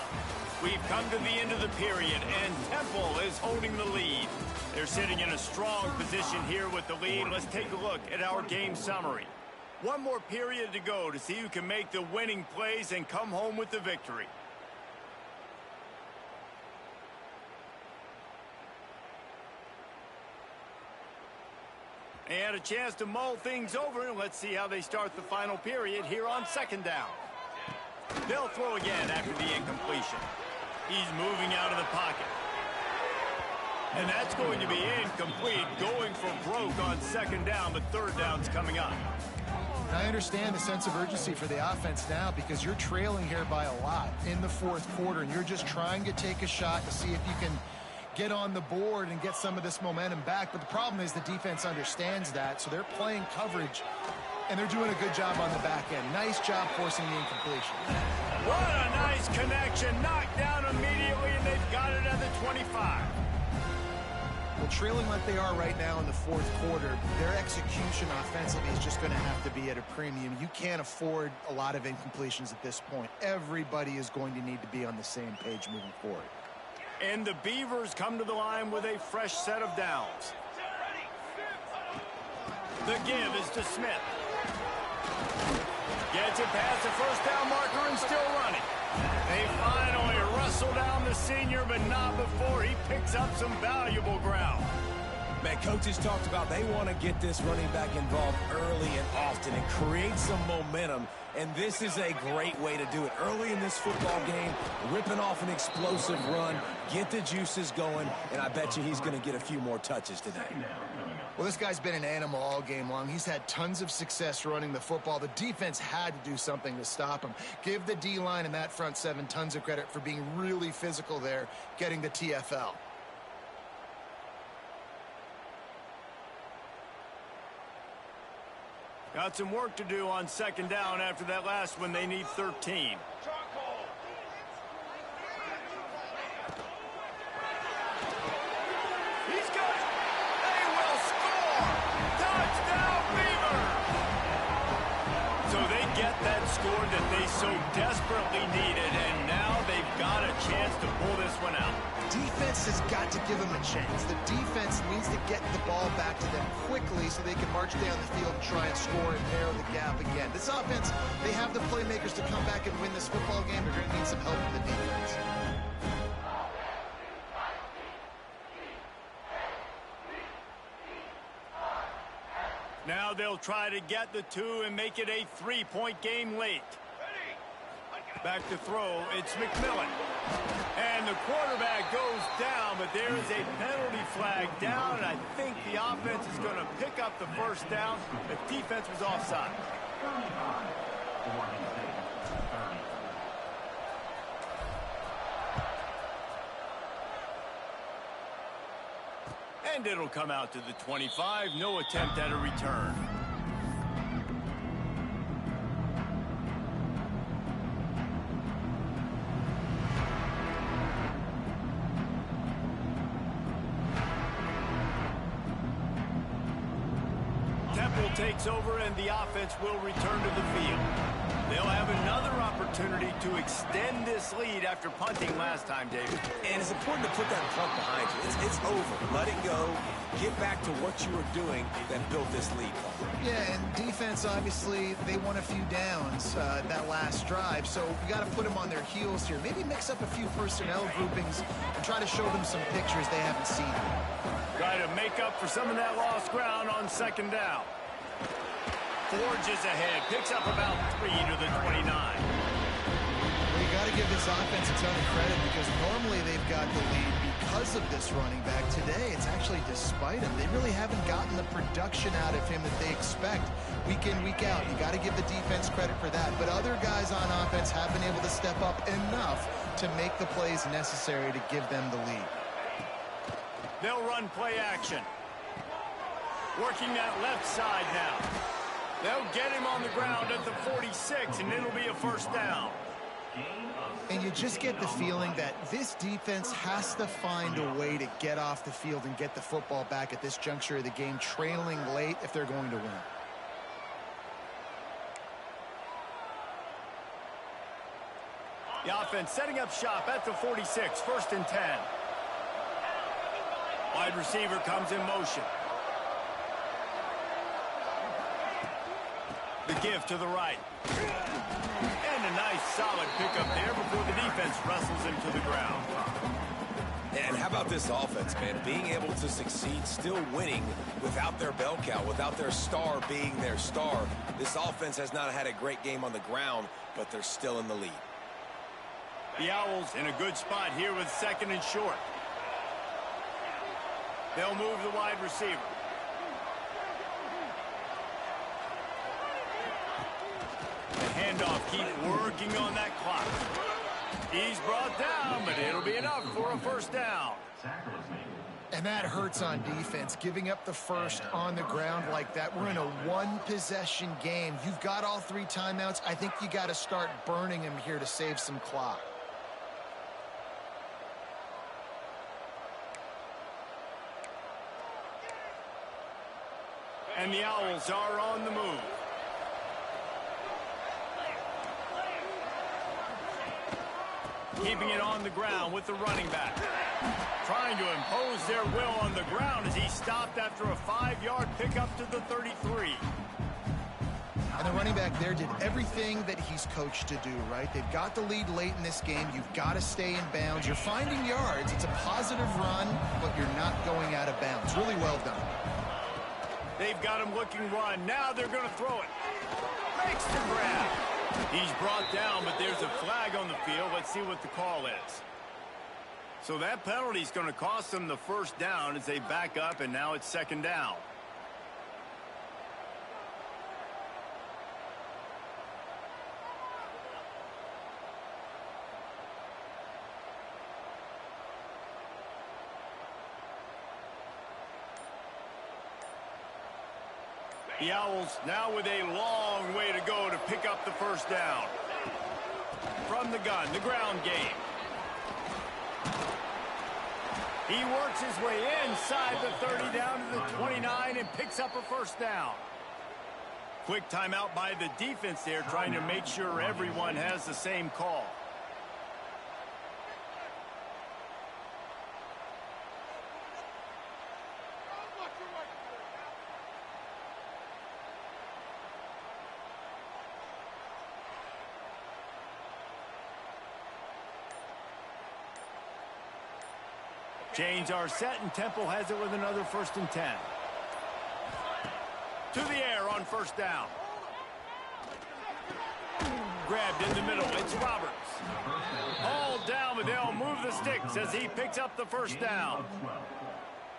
We've come to the end of the period, and Temple is holding the lead. They're sitting in a strong position here with the lead. Let's take a look at our game summary. One more period to go to see who can make the winning plays and come home with the victory. And a chance to mull things over, and let's see how they start the final period here on second down. They'll throw again after the incompletion. He's moving out of the pocket. And that's going to be incomplete, going for broke on second down, but third down's coming up. I understand the sense of urgency for the offense now because you're trailing here by a lot in the fourth quarter, and you're just trying to take a shot to see if you can get on the board and get some of this momentum back. But the problem is the defense understands that, so they're playing coverage, and they're doing a good job on the back end. Nice job forcing the incompletion. What a nice connection. Knocked down immediately, and they've got it at the 25. Well, trailing like they are right now in the fourth quarter, their execution offensively is just going to have to be at a premium. You can't afford a lot of incompletions at this point. Everybody is going to need to be on the same page moving forward. And the Beavers come to the line with a fresh set of downs. The give is to Smith. Gets it past the first down marker and still running. They finally wrestle down the senior, but not before he picks up some valuable ground. Man, coaches talked about they want to get this running back involved early and often and create some momentum, and this is a great way to do it. Early in this football game, ripping off an explosive run, get the juices going, and I bet you he's going to get a few more touches today. Well, this guy's been an animal all game long. He's had tons of success running the football. The defense had to do something to stop him. Give the D-line and that front seven tons of credit for being really physical there, getting the TFL. Got some work to do on second down after that last one. They need 13. He's got it. They will score. Touchdown, Beaver. So they get that score that they so desperately needed, and now they've got a chance to pull this one out. Defense has got to give them a chance. The defense needs to get the ball back to them quickly so they can march down the field and try and score and narrow the gap again. This offense, they have the playmakers to come back and win this football game. They're going to need some help from the defense. Now they'll try to get the two and make it a three-point game late. Back to throw, it's McMillan. And the quarterback goes down, but there is a penalty flag down, and I think the offense is going to pick up the first down. The defense was offside. And it'll come out to the 25. No attempt at a return. Temple takes over, and the offense will return to the field. They'll have another opportunity to extend this lead after punting last time, David. And it's important to put that punt behind you. It's over. Let it go. Get back to what you were doing that built this lead. Yeah, and defense, obviously, they won a few downs that last drive, so you got to put them on their heels here. Maybe mix up a few personnel groupings and try to show them some pictures they haven't seen. Try to make up for some of that lost ground on second down. Forges ahead, picks up about 3 to the 29. Well, you got to give this offense a ton of credit because normally they've got the lead because of this running back. Today, it's actually despite him. They really haven't gotten the production out of him that they expect week in, week out. You got to give the defense credit for that. But other guys on offense have been able to step up enough to make the plays necessary to give them the lead. They'll run play action. Working that left side now. They'll get him on the ground at the 46, and it'll be a first down. And you just get the feeling that this defense has to find a way to get off the field and get the football back at this juncture of the game, trailing late if they're going to win. The offense setting up shop at the 46, first and 10. Wide receiver comes in motion. The give to the right. And a nice solid pickup there before the defense wrestles him to the ground. And how about this offense, man? Being able to succeed, still winning without their bell cow, without their star being their star. This offense has not had a great game on the ground, but they're still in the lead. The Owls in a good spot here with second and short. They'll move the wide receiver. Handoff, keep working on that clock. He's brought down, but it'll be enough for a first down. And that hurts on defense, giving up the first on the ground like that. We're in a one-possession game. You've got all 3 timeouts. I think you got to start burning him here to save some clock. And the Owls are on the move. Keeping it on the ground with the running back. Trying to impose their will on the ground as he stopped after a 5-yard pickup to the 33. And the running back there did everything that he's coached to do, right? They've got the lead late in this game. You've got to stay in bounds. You're finding yards. It's a positive run, but you're not going out of bounds. Really well done. They've got him looking run. Now they're going to throw it. Makes the grab. He's brought down, but there's a flag on the field. Let's see what the call is. So that penalty is going to cost them the first down as they back up, and now it's second down. The Owls now with a long way to go to pick up the first down. From the gun, the ground game. He works his way inside the 30 down to the 29 and picks up a first down. Quick timeout by the defense there, trying to make sure everyone has the same call. Chains are set, and Temple has it with another first and 10. To the air on first down. Grabbed in the middle. It's Roberts. Hauled down, but they'll move the sticks as he picks up the first down.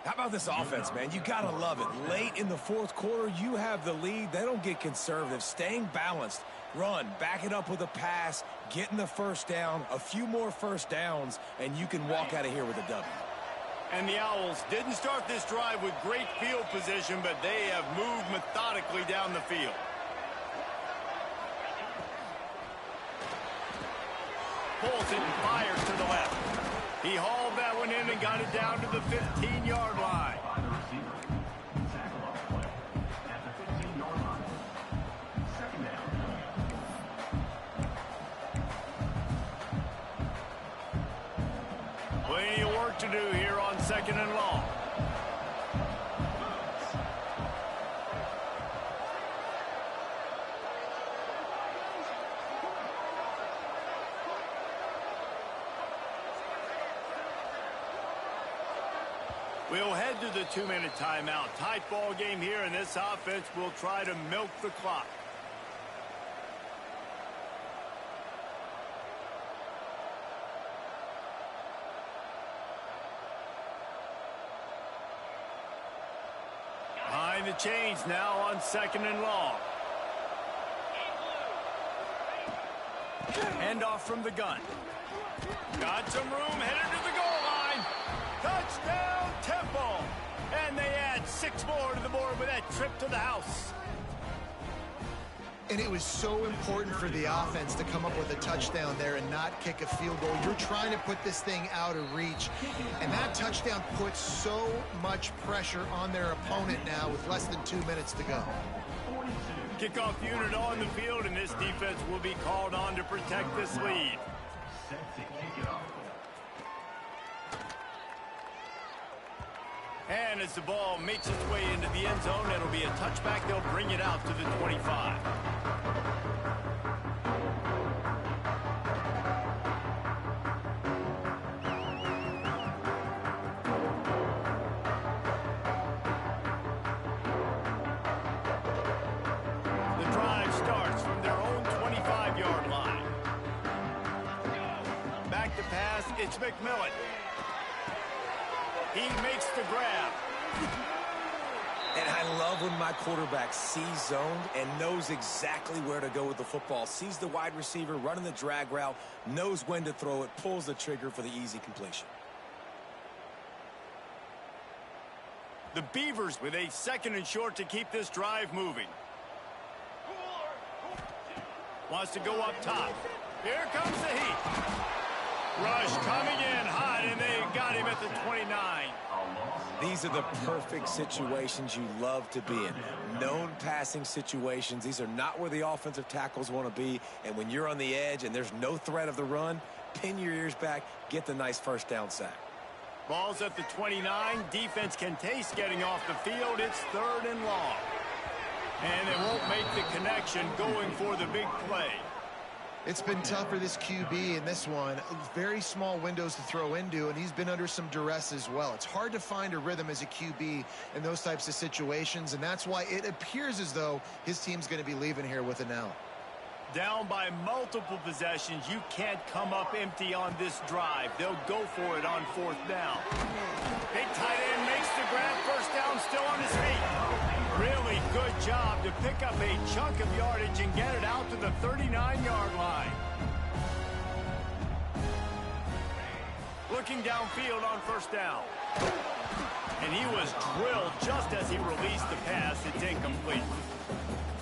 How about this offense, man? You got to love it. Late in the fourth quarter, you have the lead. They don't get conservative. Staying balanced. Run, back it up with a pass, getting the first down, a few more first downs, and you can walk out of here with a W. And the Owls didn't start this drive with great field position, but they have moved methodically down the field. Pulls it and fires to the left. He hauled that one in and got it down to the 15-yard line. work to do here on 2nd and long. We'll head to the 2-minute timeout. Tight ball game here, and this offense will try to milk the clock. Behind the chains now on 2nd and long. Hand off from the gun. Got some room, headed to the goal line. Touchdown, Temple. And they add 6 more to the board with that trip to the house. And it was so important for the offense to come up with a touchdown there and not kick a field goal. You're trying to put this thing out of reach. And that touchdown puts so much pressure on their opponent now with less than 2 minutes to go. Kickoff unit on the field, and this defense will be called on to protect this lead. Set to kick it off. And as the ball makes its way into the end zone, it'll be a touchback. They'll bring it out to the 25. The drive starts from their own 25-yard line. Back to pass, it's McMillan. He makes the grab. And I love when my quarterback sees zoned and knows exactly where to go with the football. Sees the wide receiver running the drag route, knows when to throw it, pulls the trigger for the easy completion. The Beavers with a 2nd and short to keep this drive moving. Wants to go up top. Here comes the heat. Rush coming in hot, and they got him at the 29. These are the perfect situations you love to be in. Known passing situations. These are not where the offensive tackles want to be. And when you're on the edge and there's no threat of the run, pin your ears back, get the nice first down sack. Ball's at the 29. Defense can taste getting off the field. It's 3rd and long. And they won't make the connection going for the big play. It's been tough for this QB in this one. Very small windows to throw into, and he's been under some duress as well. It's hard to find a rhythm as a QB in those types of situations, and that's why it appears as though his team's going to be leaving here with an L. Down by multiple possessions, you can't come up empty on this drive. They'll go for it on 4th down. Big tight end makes the grab. First down, still on his feet. Really good job to pick up a chunk of yardage and get it out to the 39-yard line. Looking downfield on 1st down. And he was drilled just as he released the pass. It's incomplete.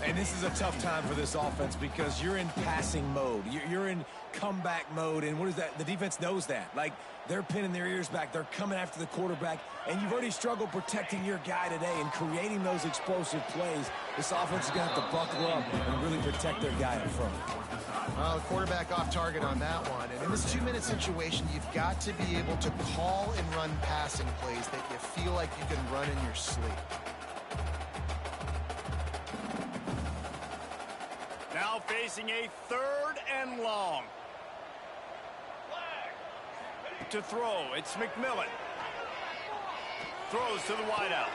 And this is a tough time for this offense because you're in passing mode. You're in comeback mode, and what is that? The defense knows that. Like, they're pinning their ears back. They're coming after the quarterback, and you've already struggled protecting your guy today and creating those explosive plays. This offense is going to have to buckle up and really protect their guy up front. Well, the quarterback off target on that one. And in this 2-minute situation, you've got to be able to call and run passing plays that you feel like you can run in your sleep. Now facing a 3rd and long. To throw, it's McMillan. Throws to the wideout.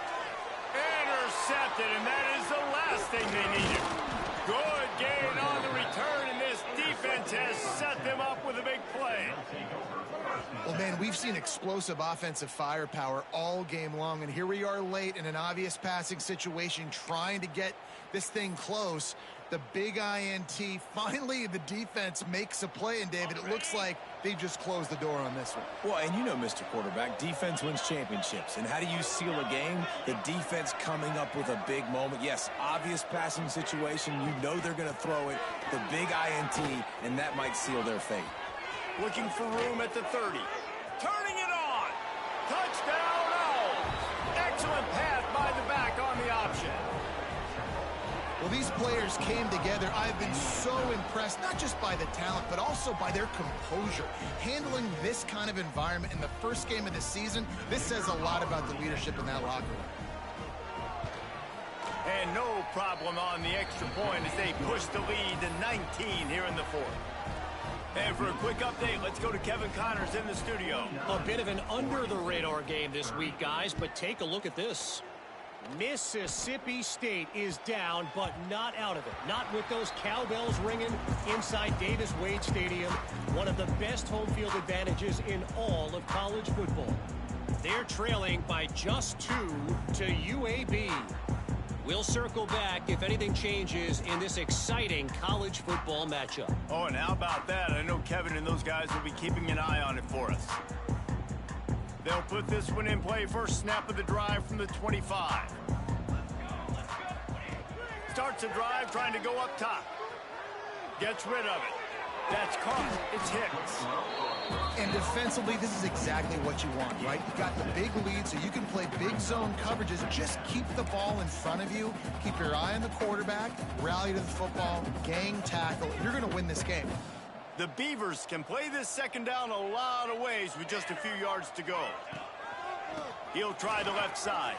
Intercepted, and that is the last thing they needed. Good gain on the return, and this defense has set them up with a big play. Well, man, we've seen explosive offensive firepower all game long, and here we are late in an obvious passing situation trying to get this thing close. The big INT, finally the defense makes a play, and David, it looks like they just closed the door on this one. Well, and you know, Mr. Quarterback, defense wins championships. And how do you seal a game? The defense coming up with a big moment. Yes, obvious passing situation. You know they're going to throw it. The big INT, and that might seal their fate. Looking for room at the 30. Turning it on. Touchdown, Owls. Excellent pass by the back on the option. Well, these players came together. I've been so impressed, not just by the talent, but also by their composure. Handling this kind of environment in the first game of the season, this says a lot about the leadership in that locker room. And no problem on the extra point as they push the lead to 19 here in the fourth. And for a quick update, let's go to Kevin Connors in the studio. A bit of an under-the-radar game this week, guys, but take a look at this. Mississippi State is down, but not out of it. Not with those cowbells ringing inside Davis-Wade Stadium, one of the best home field advantages in all of college football. They're trailing by just 2 to UAB. We'll circle back if anything changes in this exciting college football matchup. Oh, and how about that? I know Kevin and those guys will be keeping an eye on it for us. They'll put this one in play. First snap of the drive from the 25. Starts a drive trying to go up top. Gets rid of it. That's caught. It's Hicks. And defensively, this is exactly what you want, right? You got the big lead, so you can play big zone coverages. Just keep the ball in front of you. Keep your eye on the quarterback. Rally to the football. Gang tackle. You're going to win this game. The Beavers can play this second down a lot of ways with just a few yards to go. He'll try the left side.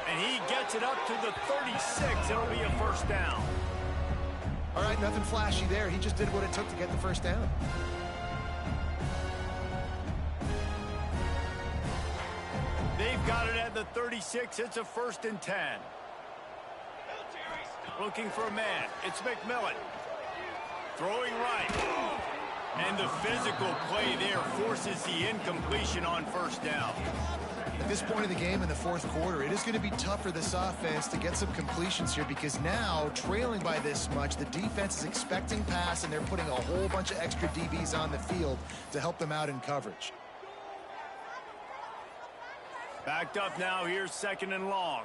And he gets it up to the 36. It'll be a first down. All right, nothing flashy there. He just did what it took to get the first down. They've got it at the 36. It's a 1st and 10. Looking for a man. It's McMillan. Throwing right. And the physical play there forces the incompletion on first down. At this point of the game in the fourth quarter, it is going to be tough for this offense to get some completions here because now, trailing by this much, the defense is expecting pass, and they're putting a whole bunch of extra DBs on the field to help them out in coverage. Backed up now. Here's 2nd and long.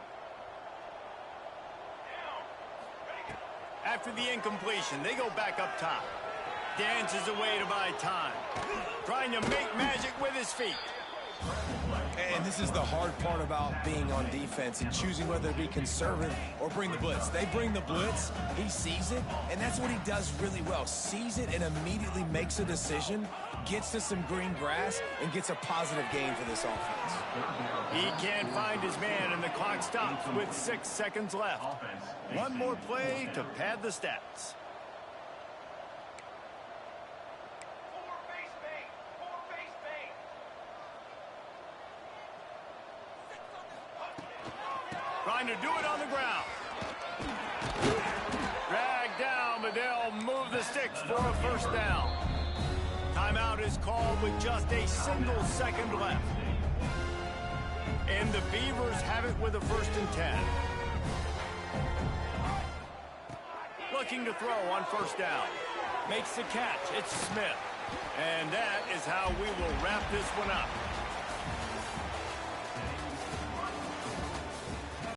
After the incompletion, they go back up top. Dances away to buy time. Trying to make magic with his feet. And this is the hard part about being on defense and choosing whether to be conservative or bring the blitz. They bring the blitz, he sees it, and that's what he does really well. Sees it and immediately makes a decision, gets to some green grass, and gets a positive gain for this offense. He can't find his man, and the clock stops with 6 seconds left. One more play to pad the stats. Trying to do it on the ground. Dragged down, but they'll move the sticks for a first down. Timeout is called with just a single second left. And the Beavers have it with a 1st and 10. Looking to throw on first down. Makes the catch. It's Smith. And that is how we will wrap this one up.